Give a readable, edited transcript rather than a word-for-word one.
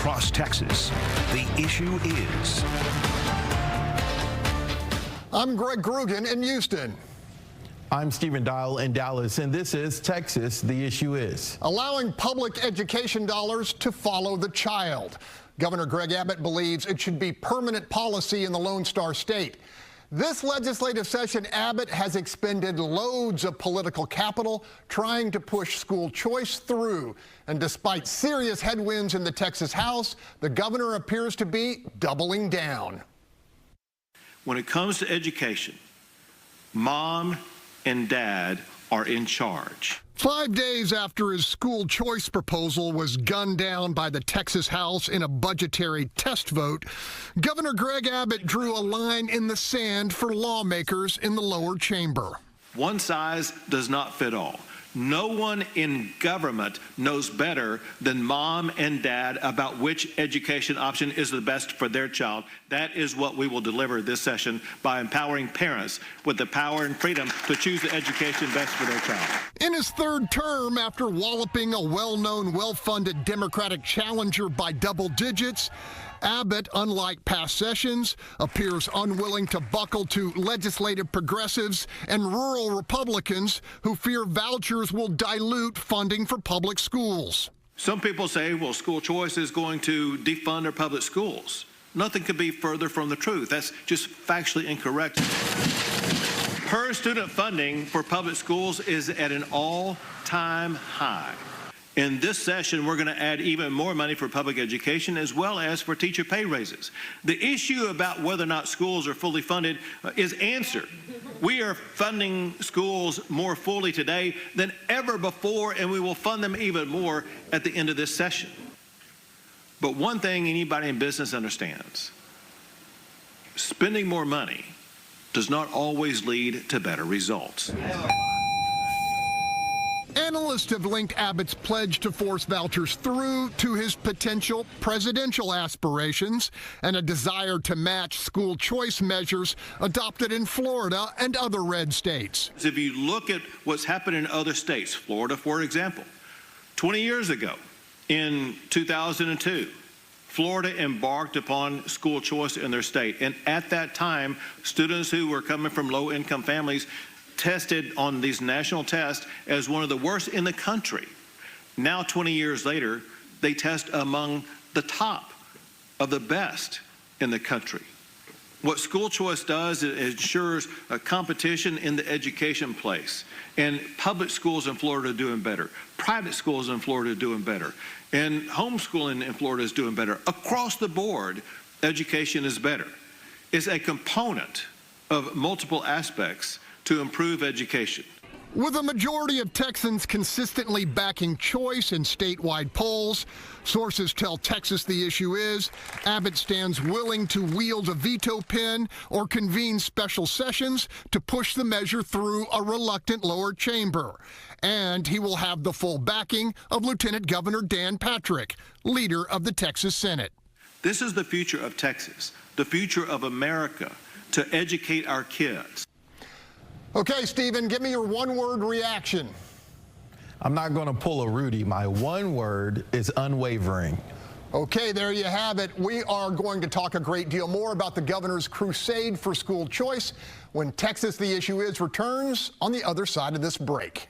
across Texas. The issue is. I'm Greg Grugan in Houston. I'm Stephen Dial in Dallas, and this is Texas. The issue is allowing public education dollars to follow the child. Governor Greg Abbott believes it should be permanent policy in the Lone Star State. This legislative session, Abbott has expended loads of political capital trying to push school choice through. And despite serious headwinds in the Texas House, the governor appears to be doubling down. When it comes to education, Mom and Dad are in charge. 5 days after his school choice proposal was gunned down by the Texas House in a budgetary test vote, Governor Greg Abbott drew a line in the sand for lawmakers in the lower chamber. One size does not fit all. No one in government knows better than Mom and Dad about which education option is the best for their child. That is what we will deliver this session by empowering parents with the power and freedom to choose the education best for their child. In his third term, after walloping a well-known, well-funded Democratic challenger by double digits, Abbott, unlike past sessions, appears unwilling to buckle to legislative progressives and rural Republicans who fear vouchers will dilute funding for public schools. Some people say, well, school choice is going to defund our public schools. Nothing could be further from the truth. That's just factually incorrect. Per student funding for public schools is at an all-time high. In this session, we're going to add even more money for public education as well as for teacher pay raises. The issue about whether or not schools are fully funded is answered. We are funding schools more fully today than ever before, and we will fund them even more at the end of this session. But one thing anybody in business understands, spending more money does not always lead to better results. Analysts have linked Abbott's pledge to force vouchers through to his potential presidential aspirations and a desire to match school choice measures adopted in Florida and other red states. If you look at what's happened in other states, Florida, for example, 20 years ago, in 2002, Florida embarked upon school choice in their state. And at that time, students who were coming from low-income families tested on these national tests as one of the worst in the country. Now, 20 years later, they test among the top of the best in the country. What school choice does is it ensures a competition in the education place. And public schools in Florida are doing better. Private schools in Florida are doing better. And homeschooling in Florida is doing better. Across the board, education is better. It's a component of multiple aspects to improve education. With a majority of Texans consistently backing choice in statewide polls, sources tell Texas the issue is Abbott stands willing to wield a veto pen or convene special sessions to push the measure through a reluctant lower chamber. And he will have the full backing of Lieutenant Governor Dan Patrick, leader of the Texas Senate. This is the future of Texas, the future of America, to educate our kids. Okay, Stephen, give me your one-word reaction. I'm not going to pull a Rudy. My one word is unwavering. Okay, there you have it. We are going to talk a great deal more about the governor's crusade for school choice when Texas The Issue Is returns on the other side of this break.